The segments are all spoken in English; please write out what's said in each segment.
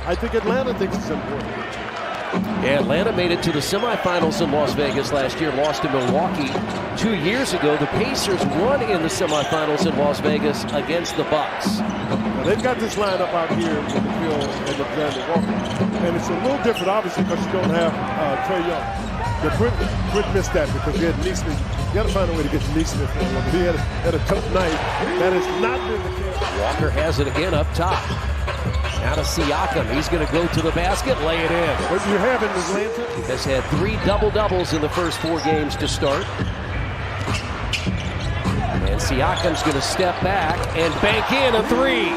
I think Atlanta thinks it's important. Yeah, Atlanta made it to the semifinals in Las Vegas last year, lost to Milwaukee 2 years ago. The Pacers won in the semifinals in Las Vegas against the Bucks. Now, they've got this lineup out here with the Phil and Alexander Walker. And it's a little different, obviously, because you don't have Trae Young. Quinn missed that because he had Neesmith. You got to find a way to get Neesmith. He had a tough night. That has not been the case. Walker has it again up top. Now to Siakam. He's going to go to the basket, lay it in. What you have in Atlanta? He has had 3 double-doubles in the first 4 games to start. And Siakam's going to step back and bank in a 3.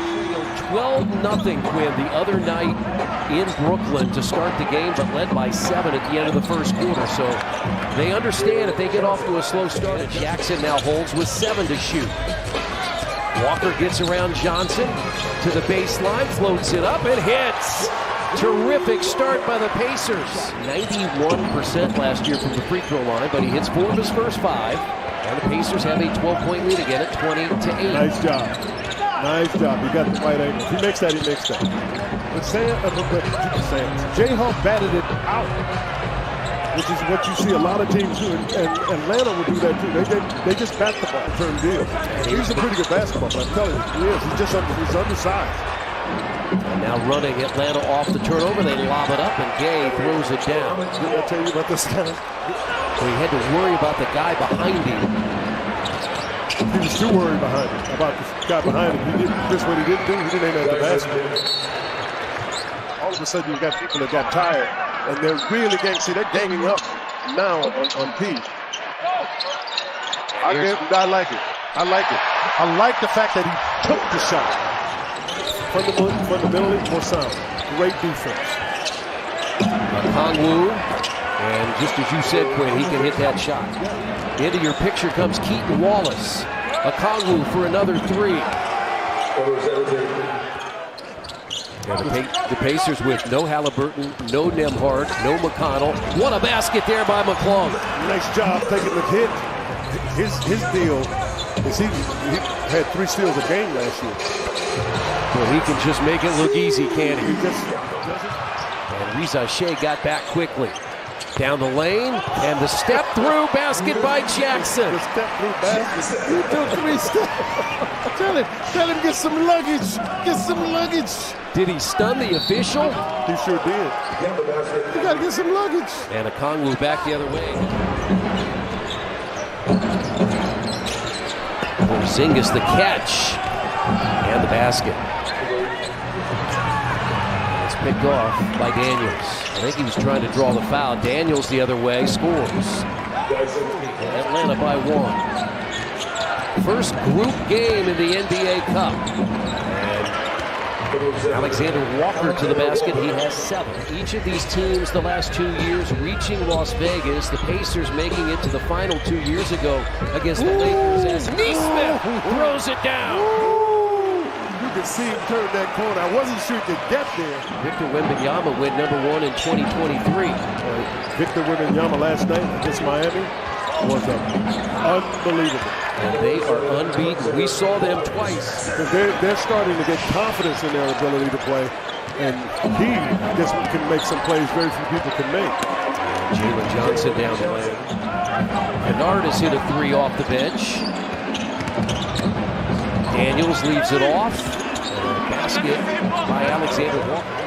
12-0 Quinn the other night in Brooklyn to start the game, but led by 7 at the end of the first quarter. So they understand if they get off to a slow start. Jackson now holds with 7 to shoot. Walker gets around Johnson to the baseline, floats it up and hits. Terrific start by the Pacers. 91% last year from the free throw line, but he hits 4 of his first 5. And the Pacers have a 12-point lead again at 20-8. Nice job. Nice job. You got the right angle. If he makes that, he makes that. But Jay-Hawk batted it out, which is what you see a lot of teams do. And Atlanta will do that too. They just bat the ball, turn deal. He's a pretty good basketball player. I'm telling you, he is. He's undersized. And now running Atlanta off the turnover. They lob it up, and Gay throws it down. Didn't I tell you about this guy? So he had to worry about the guy behind him. He was too worried about this guy behind him. He didn't. This what he didn't do. He didn't aim at the basket. All of a sudden, you got people that got tired, and they're really they're ganging up now on P. I like it. I like it. I like the fact that he took the shot. Fundamentally, more sound. Great defense. Okongwu, and just as you said, Quinn, he can hit that shot. Into your picture comes Keaton Wallace. Okongwu for another 3. The Pacers with no Halliburton, no Nembhard, no McConnell. What a basket there by McClung. Nice job taking the hit. His deal is he had 3 steals a game last year. Well, he can just make it look easy, can't he? He just doesn't. And Reza Shea got back quickly. Down the lane, and the step-through basket by Jackson. The step-through basket. You do 3 steps. Tell him get some luggage. Get some luggage. Did he stun the official? He sure did. You got to get some luggage. And Okongwu back the other way. Porzingis the catch. And the basket. It's picked off by Daniels. I think he was trying to draw the foul. Daniels the other way, scores. Atlanta by 1. First group game in the NBA Cup. And Alexander Walker to the basket. He has 7. Each of these teams the last 2 years reaching Las Vegas. The Pacers making it to the final 2 years ago against the Lakers as Neesmith throws it down. You can see him turn that corner. I wasn't sure he could get there. Victor Wembanyama went #1 in 2023. Victor Wembanyama last night against Miami was unbelievable. And they are unbeaten. We saw them twice. They're starting to get confidence in their ability to play. And he just can make some plays very few people can make. And Jalen Johnson down the lane. Kennard has hit a 3 off the bench. Daniels leaves it off. Basket by Alexander Walker.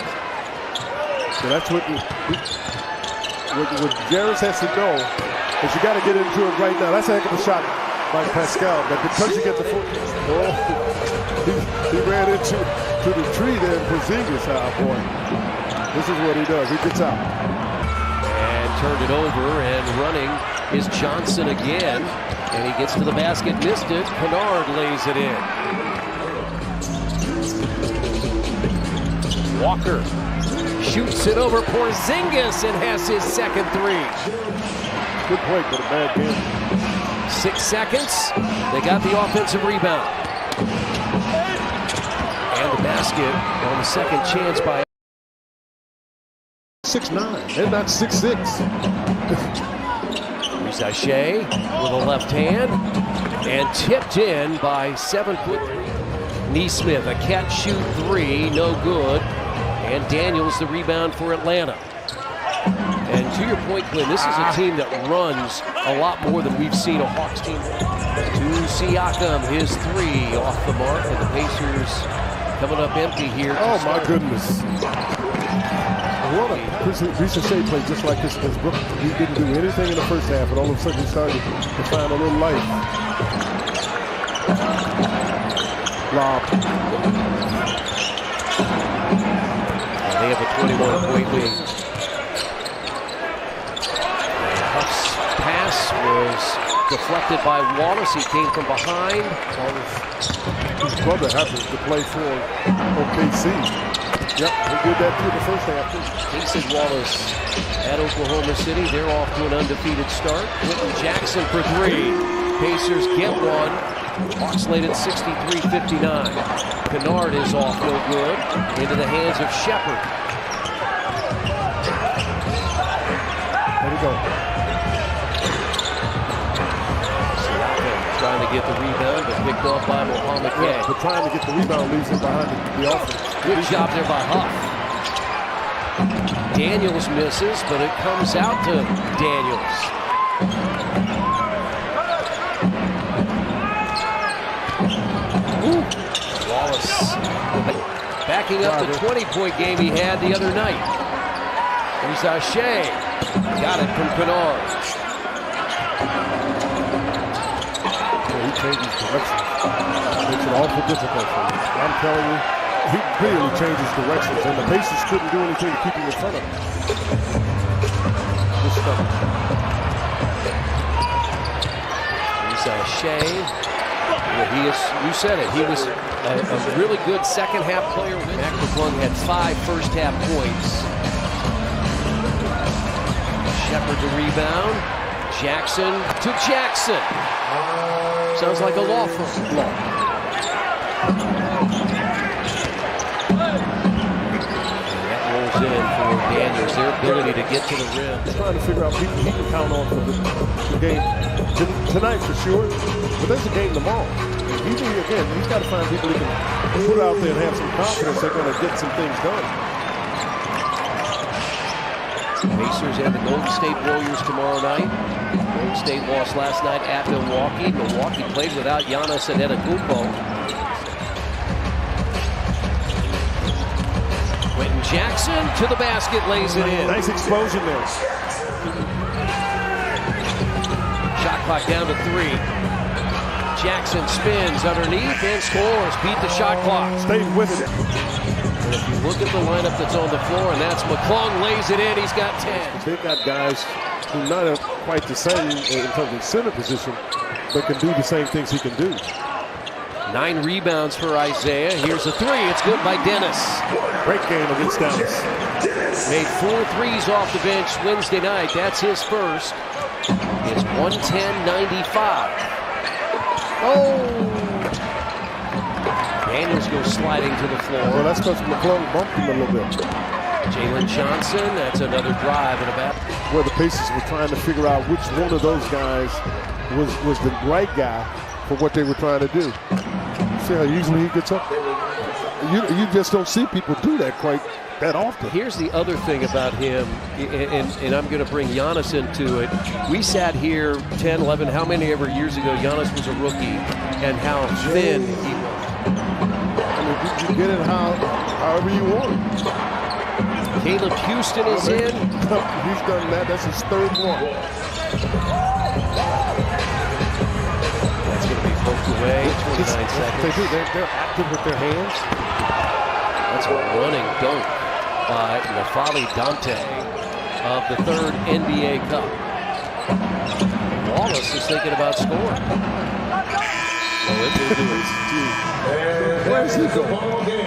So that's what Jarris has to know is you got to get into it right now. That's a heck of a shot by Pascal, but because you get the foot, he ran into the tree there in Porzingis. Boy, this is what he does. He gets out and turned it over, and running is Johnson again, and he gets to the basket, missed it. Kennard lays it in. Walker shoots it over Porzingis and has his second 3. Good play, but a bad game. 6 seconds. They got the offensive rebound. And the basket on the second chance by 6'9". They're not 6'6". Reza Shea with a left hand and tipped in by 7'3". Neesmith, a catch shoot 3, no good. And Daniels the rebound for Atlanta. And to your point, Glenn, this is a team that runs a lot more than we've seen a Hawks team. To Siakam, his three off the mark, and the Pacers coming up empty here. Oh my goodness. What a recent Shea played just like this against Brooklyn. He didn't do anything in the first half, and all of a sudden he started to find a little life. Lob. And they have a 21-point lead. Huff's pass was deflected by Wallace. He came from behind. His brother happens to play for OKC. Yep, he did that too the first half. Casey Wallace at Oklahoma City. They're off to an undefeated start. Quentin Jackson for three. Pacers get one. Hawks lead at 63-59. Kennard is off, no good. Into the hands of Shepard. There we go. Trying to get the rebound, but picked off by Mohamed Gay. But trying to get the rebound leaves him behind the offense. Good job there by Huff. Daniels misses, but it comes out to Daniels. Ooh. Wallace backing up the 20-point game he had the other night. Here's Shea. Got it from Kennard. Changes directions. Makes it awful difficult for him. I'm telling you, he clearly changes directions, and the Pacers couldn't do anything to keep him in front of him. Just stubborn. Here's Shea. You said it. He was a really good second-half player. Mac McClung had 5 first-half points. Shepard to rebound. Jackson to Jackson. Sounds like a law firm. Law. That rolls in for Daniels. Their ability to get to the rim. Trying to figure out people he can count on for the game tonight for sure. But there's a game tomorrow. He's got to find people he can put out there and have some confidence they're going to get some things done. Pacers and the Golden State Warriors tomorrow night. Golden State lost last night at Milwaukee. Milwaukee played without Giannis Antetokounmpo. Quentin Jackson to the basket, lays it in. Nice explosion there. Shot clock down to 3. Jackson spins underneath and scores. Beat the shot clock. Stayed with it. And if you look at the lineup that's on the floor, and that's McClung, lays it in. He's got 10. They've got guys who not quite the same in terms of center position, but can do the same things he can do. 9 rebounds for Isaiah. Here's a 3. It's good by Dennis. Great game against Dallas. Made 4 threes off the bench Wednesday night. That's his first. It's 110-95. Oh! Daniels goes sliding to the floor. Well, that's because McClung bumped him a little bit. Jalen Johnson, that's another drive and a bat. Where the Pacers were trying to figure out which one of those guys was the right guy for what they were trying to do. See how usually he gets up? You just don't see people do that quite that often. Here's the other thing about him, and I'm going to bring Giannis into it. We sat here 10, 11, how many ever years ago Giannis was a rookie, and how thin he was. I mean, you get it however you want it. Caleb Houston is in. He's done that. That's his 3rd one. That's going to be poked away. 29 seconds. They do. They're active with their hands. That's a running dunk by N'Faly Dante of the 3rd NBA Cup. Wallace is thinking about scoring. Well, it will do it. Where is he going?